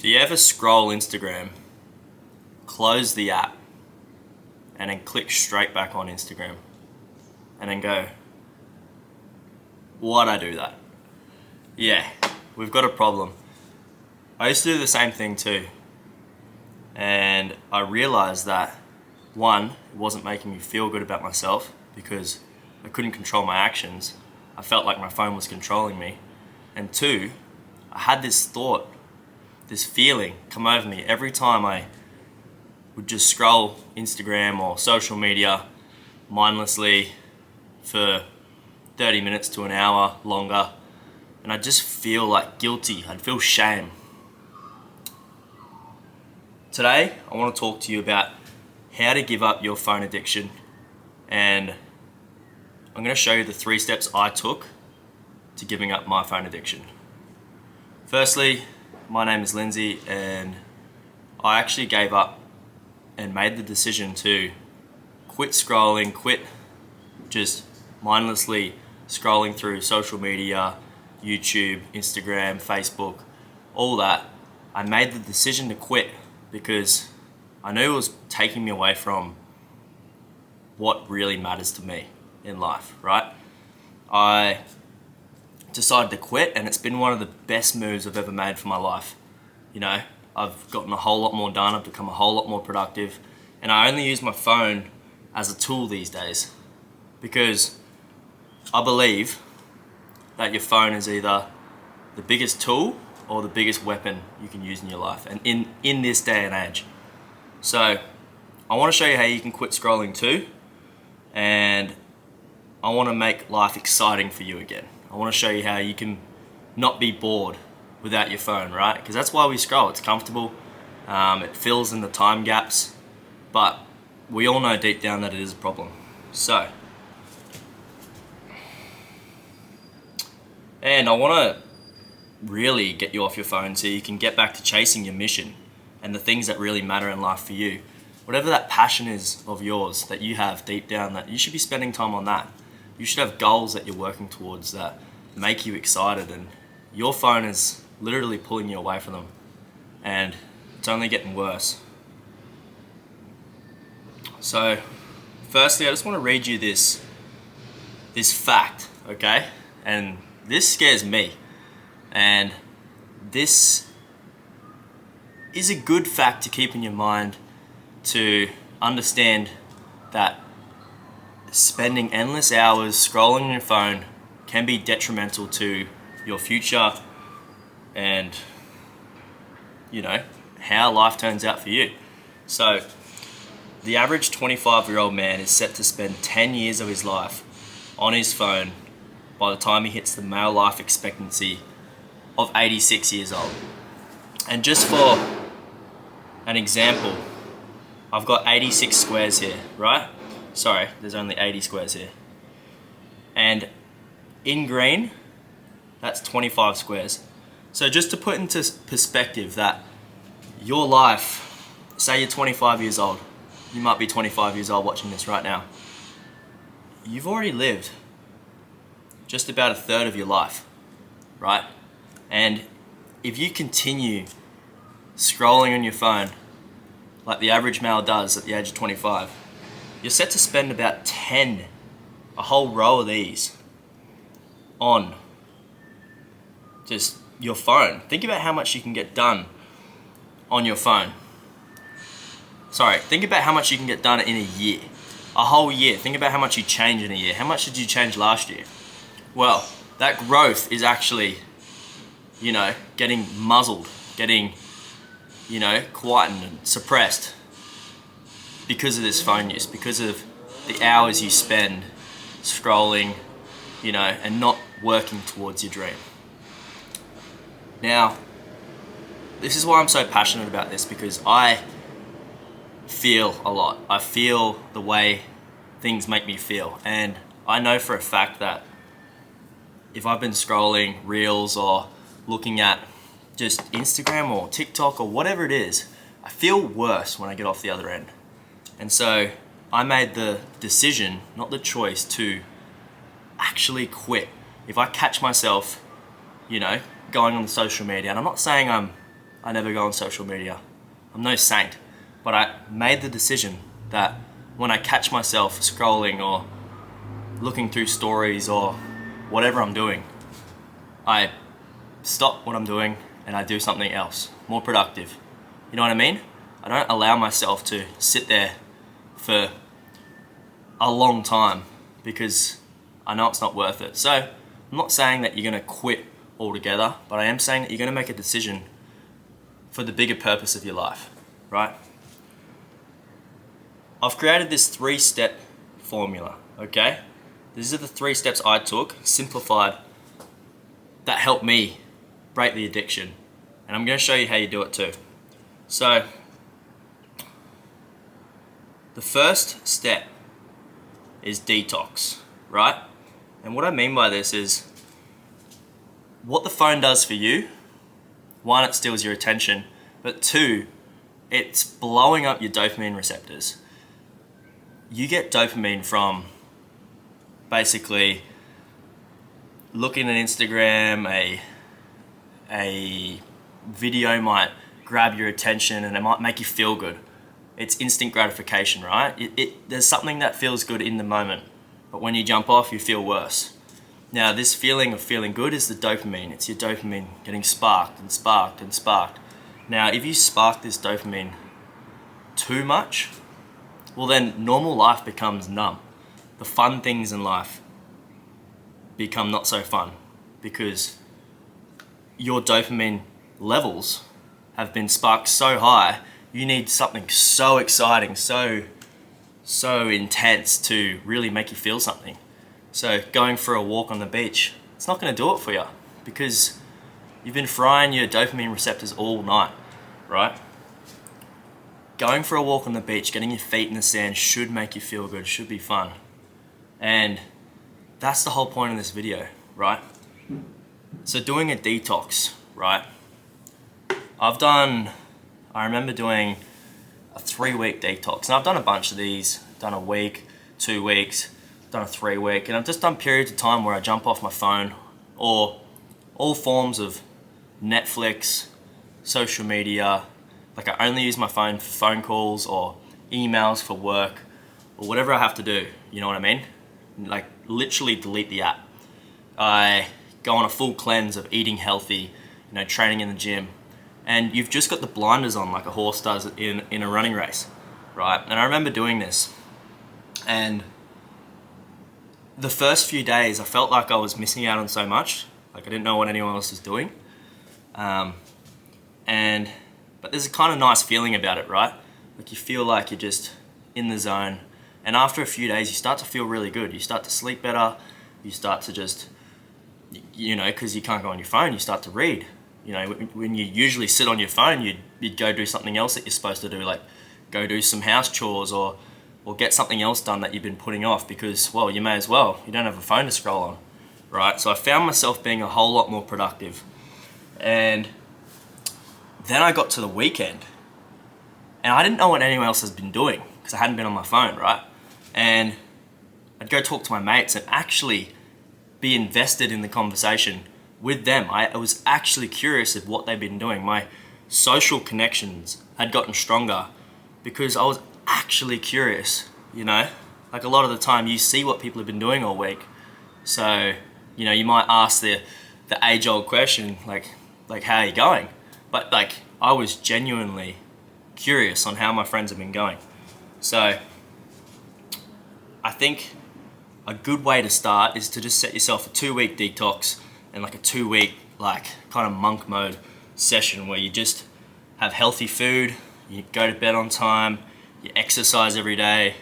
Do you ever scroll Instagram, close the app, and then click straight back on Instagram, and then go, why'd I do that? Yeah, we've got a problem. I used to do the same thing too, and I realized that one, it wasn't making me feel good about myself because I couldn't control my actions. I felt like my phone was controlling me. And two, I had this thought, this feeling come over me every time I would just scroll Instagram or social media mindlessly for 30 minutes to an hour longer, and I'd just feel like guilty. I'd feel shame. Today, I want to talk to you about how to give up your phone addiction, and I'm going to show you the 3 steps I took to giving up my phone addiction. Firstly, my name is Lindsay, and I actually gave up and made the decision to quit scrolling, quit just mindlessly scrolling through social media, YouTube, Instagram, Facebook, all that. I made the decision to quit because I knew it was taking me away from what really matters to me in life, right? I decided to quit, and it's been one of the best moves I've ever made for my life. You know, I've gotten a whole lot more done, I've become a whole lot more productive, and I only use my phone as a tool these days because I believe that your phone is either the biggest tool or the biggest weapon you can use in your life, and in this day and age. So I want to show you how you can quit scrolling too, and I want to make life exciting for you again. I want to show you how you can not be bored without your phone, right? Because that's why we scroll. It's comfortable, it fills in the time gaps, but we all know deep down that it is a problem. So, and I want to really get you off your phone so you can get back to chasing your mission and the things that really matter in life for you. Whatever that passion is of yours that you have deep down, that you should be spending time on that. You should have goals that you're working towards that make you excited, and your phone is literally pulling you away from them, and it's only getting worse. So firstly, I just want to read you this fact, okay? And this scares me, and this is a good fact to keep in your mind to understand that spending endless hours scrolling on your phone can be detrimental to your future and, you know, how life turns out for you. So the average 25-year-old man is set to spend 10 years of his life on his phone by the time he hits the male life expectancy of 86 years old. And just for an example, I've got 86 squares here, right? Sorry, there's only 80 squares here. And in green, that's 25 squares. So just to put into perspective that your life, say you're 25 years old, you might be 25 years old watching this right now. You've already lived just about a third of your life, right? And if you continue scrolling on your phone like the average male does at the age of 25, you're set to spend about 10, a whole row of these, on just your phone. Think about how much you can get done on your phone. Sorry, think about how much you can get done in a year. A whole year. Think about how much you change in a year. How much did you change last year? Well, that growth is actually, you know, getting muzzled, getting, you know, quietened and suppressed because of this phone use, because of the hours you spend scrolling, you know, and not working towards your dream. Now, this is why I'm so passionate about this, because I feel a lot. I feel the way things make me feel, and I know for a fact that if I've been scrolling reels or looking at just Instagram or TikTok or whatever it is, I feel worse when I get off the other end. And so I made the decision, not the choice, to actually quit. If I catch myself, you know, going on social media, and I'm not saying I'm I never go on social media. I'm no saint, but I made the decision that when I catch myself scrolling or looking through stories or whatever I'm doing, I stop what I'm doing and I do something else, more productive. You know what I mean? I don't allow myself to sit there for a long time because I know it's not worth it. So I'm not saying that you're gonna quit altogether, but I am saying that you're gonna make a decision for the bigger purpose of your life, right? I've created this 3-step formula, okay? These are the 3 steps I took, simplified, that helped me break the addiction. And I'm gonna show you how you do it too. So, the first step is detox, right? And what I mean by this is, what the phone does for you, 1, it steals your attention, but 2, it's blowing up your dopamine receptors. You get dopamine from basically looking at Instagram, a video might grab your attention and it might make you feel good. It's instant gratification, right? There's something that feels good in the moment, but when you jump off, you feel worse. Now, this feeling of feeling good is the dopamine. It's your dopamine getting sparked and sparked and sparked. Now, if you spark this dopamine too much, well then normal life becomes numb. The fun things in life become not so fun because your dopamine levels have been sparked so high, you need something so exciting, so intense to really make you feel something. So going for a walk on the beach, it's not going to do it for you because you've been frying your dopamine receptors all night, right? Going for a walk on the beach, getting your feet in the sand should make you feel good, should be fun. And that's the whole point of this video, right? So doing a detox, right? I remember doing a 3-week detox. And I've done a bunch of these, done a week, 2 weeks, done a 3-week, and I've just done periods of time where I jump off my phone or all forms of Netflix, social media. Like I only use my phone for phone calls or emails for work or whatever I have to do, you know what I mean? Like literally delete the app. I go on a full cleanse of eating healthy, training in the gym. And you've just got the blinders on like a horse does in a running race, right? And I remember doing this. And the first few days, I felt like I was missing out on so much. Like I didn't know what anyone else was doing. But there's a kind of nice feeling about it, right? Like you feel like you're just in the zone. And after a few days, you start to feel really good. You start to sleep better. You start to just, because you can't go on your phone, you start to read. When you usually sit on your phone, you'd go do something else that you're supposed to do, like go do some house chores or get something else done that you've been putting off because, well, you may as well. You don't have a phone to scroll on, right? So I found myself being a whole lot more productive. And then I got to the weekend and I didn't know what anyone else has been doing because I hadn't been on my phone, right? And I'd go talk to my mates and actually be invested in the conversation with them. I was actually curious of what they've been doing. My social connections had gotten stronger because I was actually curious, Like a lot of the time you see what people have been doing all week. So, you might ask the age-old question, like how are you going? But like I was genuinely curious on how my friends have been going. So I think a good way to start is to just set yourself a 2-week detox and like a 2-week kind of monk mode session where you just have healthy food, you go to bed on time, you exercise every day,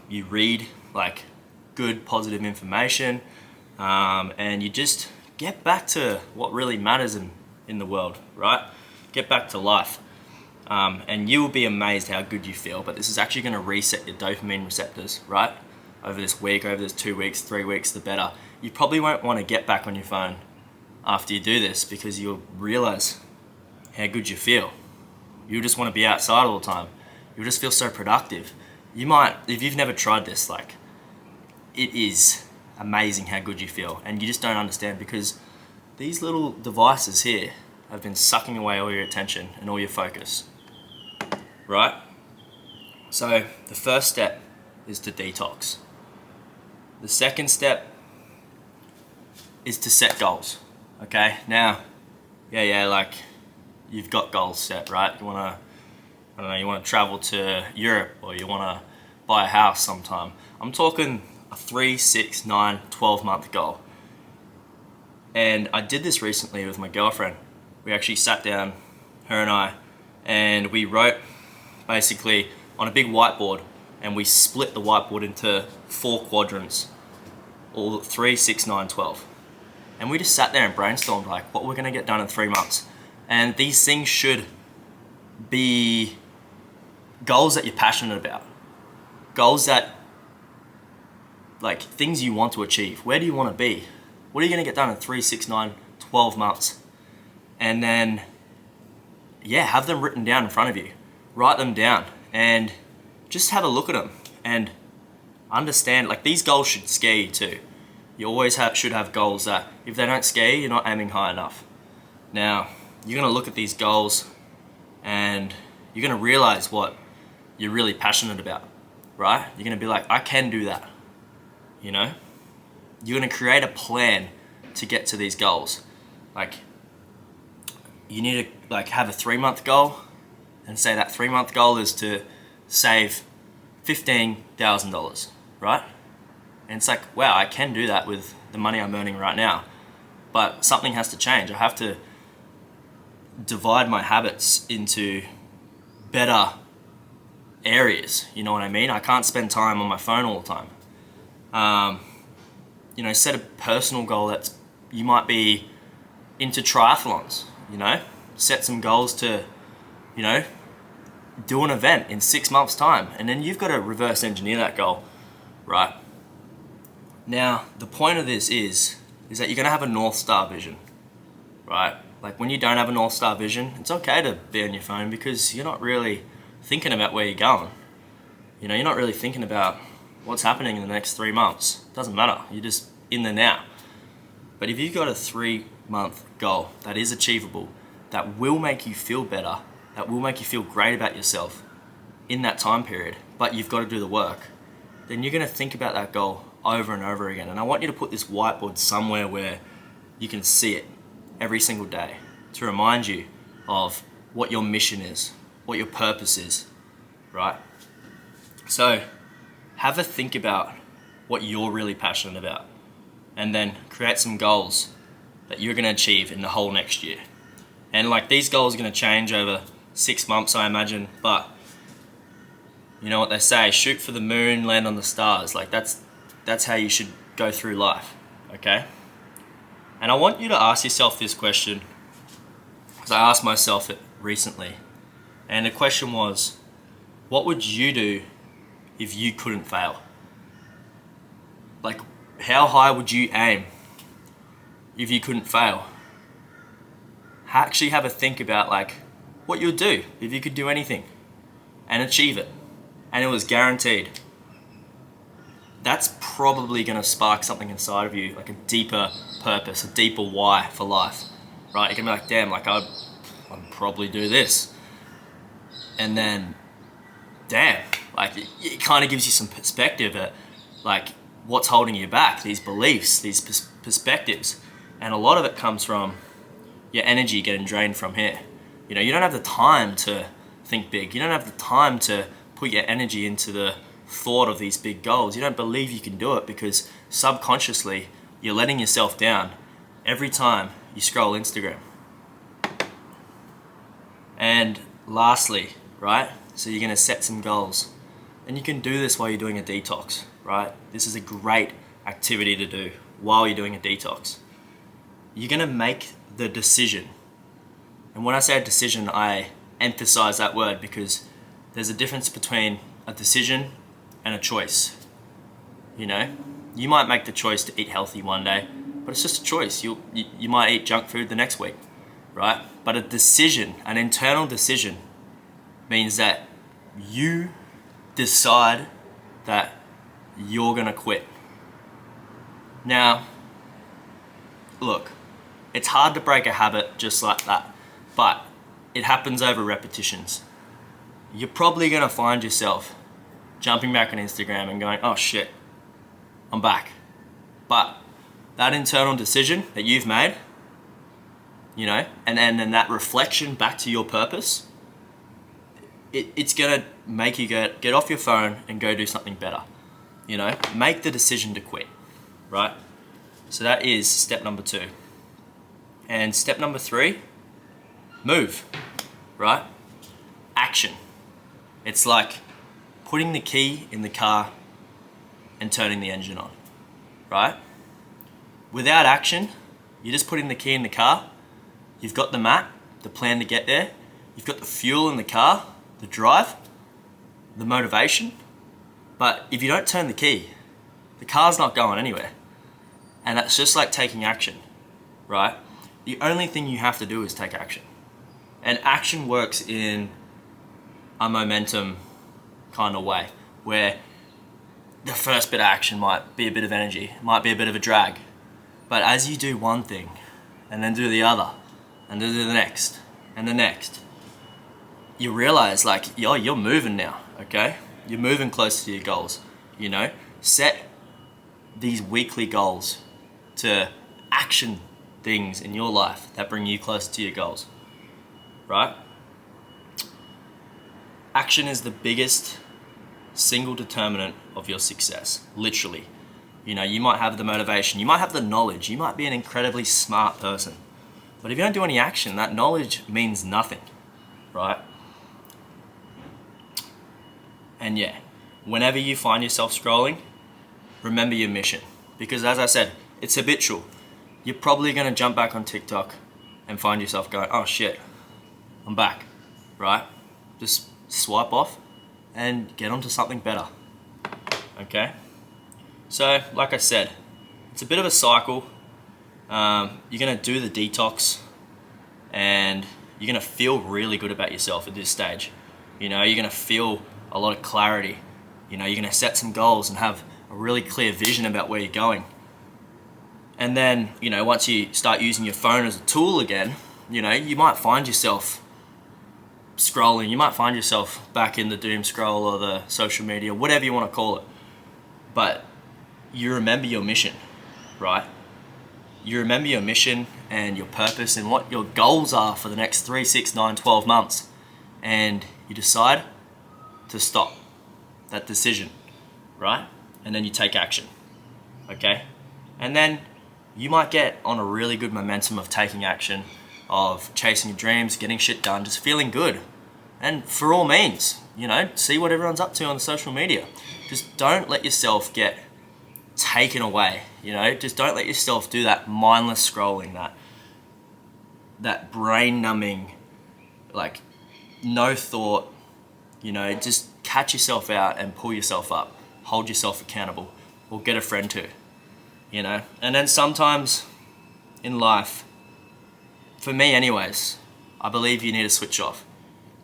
you read like good positive information, and you just get back to what really matters in the world, right? Get back to life. And you will be amazed how good you feel, but this is actually going to reset your dopamine receptors, right? Over this week, over this 2 weeks, 3 weeks, the better. You probably won't want to get back on your phone after you do this because you'll realize how good you feel. You'll just want to be outside all the time. You'll just feel so productive. You might, if you've never tried this, it is amazing how good you feel, and you just don't understand because these little devices here have been sucking away all your attention and all your focus, right? So the first step is to detox. The second step is to set goals, okay? Now, like you've got goals set, right? You wanna, I don't know, you wanna travel to Europe, or you wanna buy a house sometime. I'm talking a 3, 6, 9, 12 month goal. And I did this recently with my girlfriend. We actually sat down, her and I, and we wrote basically on a big whiteboard, and we split the whiteboard into 4 quadrants, all 3, 6, 9, 12. And we just sat there and brainstormed like what we're gonna get done in 3 months. And these things should be goals that you're passionate about. Goals that, like, things you want to achieve. Where do you want to be? What are you going to get done in 3, 6, 9, 12 months? And then, have them written down in front of you. Write them down and just have a look at them and understand, like, these goals should scare you too. You always should have goals that if they don't scare you, you're not aiming high enough. Now, you're going to look at these goals and you're going to realize what you're really passionate about, right? You're going to be like, I can do that, you know? You're going to create a plan to get to these goals. Like, you need to like have a 3-month goal and say that 3-month goal is to save $15,000, right? And it's like, wow, I can do that with the money I'm earning right now. But something has to change. I have to divide my habits into better areas. You know what I mean? I can't spend time on my phone all the time. Set a personal goal that you might be into triathlons, set some goals to, do an event in 6 months' time, and then you've got to reverse engineer that goal, right? Now, the point of this is that you're going to have a North Star vision, right? Like, when you don't have a North Star vision, it's okay to be on your phone because you're not really thinking about where you're going. You're not really thinking about what's happening in the next 3 months. It doesn't matter. You're just in the now. But if you've got a 3-month goal that is achievable, that will make you feel better, that will make you feel great about yourself in that time period, but you've got to do the work, then you're going to think about that goal over and over again. And I want you to put this whiteboard somewhere where you can see it every single day to remind you of what your mission is, what your purpose is, right? So have a think about what you're really passionate about, and then create some goals that you're going to achieve in the whole next year. And like, these goals are going to change over 6 months, I imagine, but you know what they say, shoot for the moon, land on the stars. Like, that's how you should go through life, okay? And I want you to ask yourself this question, because I asked myself it recently. And the question was, what would you do if you couldn't fail? Like, how high would you aim if you couldn't fail? Actually have a think about like what you'd do if you could do anything and achieve it, and it was guaranteed. That's probably going to spark something inside of you, like a deeper purpose, a deeper why for life, right? You're going to be like, damn, like I'd probably do this. And then, damn, like it kind of gives you some perspective at like what's holding you back, these beliefs, these perspectives. And a lot of it comes from your energy getting drained from here. You don't have the time to think big. You don't have the time to put your energy into the thought of these big goals. You don't believe you can do it because subconsciously you're letting yourself down every time you scroll Instagram. And lastly, right? So you're going to set some goals. And you can do this while you're doing a detox, right? This is a great activity to do while you're doing a detox. You're going to make the decision. And when I say a decision, I emphasize that word because there's a difference between a decision and a choice. You might make the choice to eat healthy one day, but it's just a choice. You might eat junk food the next week, right? But a decision, an internal decision, means that you decide that you're gonna quit. Now, look, it's hard to break a habit just like that. but it happens over repetitions. You're probably gonna find yourself jumping back on Instagram and going, oh shit, I'm back. But that internal decision that you've made, you know, and then that reflection back to your purpose, it's gonna make you get off your phone and go do something better. You know, make the decision to quit, right? So that is step number 2. And step number 3, move, right? Action. It's like putting the key in the car and turning the engine on, right? Without action, you're just putting the key in the car. You've got the map, the plan to get there. You've got the fuel in the car, the drive, the motivation. But if you don't turn the key, the car's not going anywhere. And that's just like taking action, right? The only thing you have to do is take action. And action works in a momentum kind of way, where the first bit of action might be a bit of energy, might be a bit of a drag. But as you do one thing, and then do the other, and then do the next, and the next, you realize like, yo, you're moving now, okay? You're moving closer to your goals, you know? Set these weekly goals to action things in your life that bring you closer to your goals, right? Action is the biggest single determinant of your success, literally. You know, you might have the motivation, you might have the knowledge, you might be an incredibly smart person, but if you don't do any action, that knowledge means nothing, right? And yeah, whenever you find yourself scrolling, remember your mission. Because as I said, it's habitual. You're probably gonna jump back on TikTok and find yourself going, oh shit, I'm back, right? Just swipe off and get onto something better, okay? So, like I said, it's a bit of a cycle. You're gonna do the detox and you're gonna feel really good about yourself at this stage. You know, you're gonna feel a lot of clarity. You know, you're gonna set some goals and have a really clear vision about where you're going. And then, you know, once you start using your phone as a tool again, you know, you might find yourself scrolling, you might find yourself back in the doom scroll or the social media, whatever you want to call it. But you remember your mission, right? You remember your mission and your purpose and what your goals are for the next 3, 6, 9, 12 months. And you decide to stop that decision, right? And then you take action, okay? And then you might get on a really good momentum of taking action, of chasing your dreams, getting shit done, just feeling good. And for all means, you know, see what everyone's up to on social media. Just don't let yourself get taken away, you know? Just don't let yourself do that mindless scrolling, that brain numbing, like no thought, you know, just catch yourself out and pull yourself up. Hold yourself accountable, or get a friend to, you know? And then sometimes in life, for me anyways, I believe you need to switch off.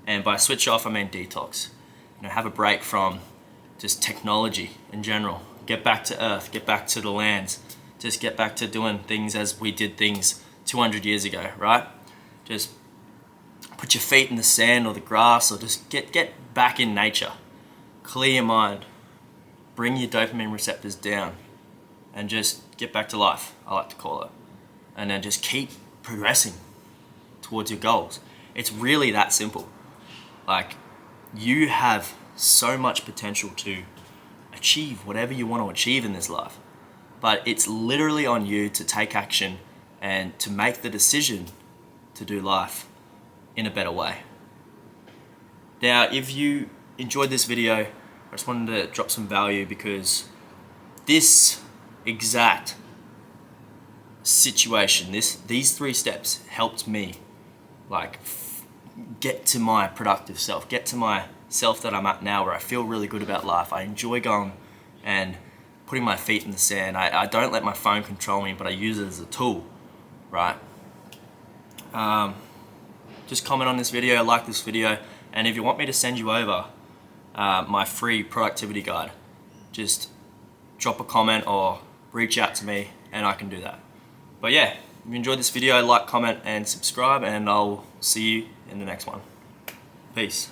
And by switch off, I mean detox. You know, have a break from just technology in general. Get back to earth, get back to the lands. Just get back to doing things as we did things 200 years ago, right? Just put your feet in the sand or the grass, or just get back in nature. Clear your mind. Bring your dopamine receptors down and just get back to life, I like to call it. And then just keep progressing towards your goals. It's really that simple. Like, you have so much potential to achieve whatever you want to achieve in this life. But it's literally on you to take action and to make the decision to do life in a better way. Now, if you enjoyed this video, I just wanted to drop some value, because this exact situation, these 3 steps helped me like get to my productive self, get to my self that I'm at now, where I feel really good about life. I enjoy going and putting my feet in the sand. I don't let my phone control me, but I use it as a tool, right? Just comment on this video, like this video, and if you want me to send you over my free productivity guide, just drop a comment or reach out to me and I can do that. But yeah, you enjoyed this video, like, comment, and subscribe, and I'll see you in the next one. Peace.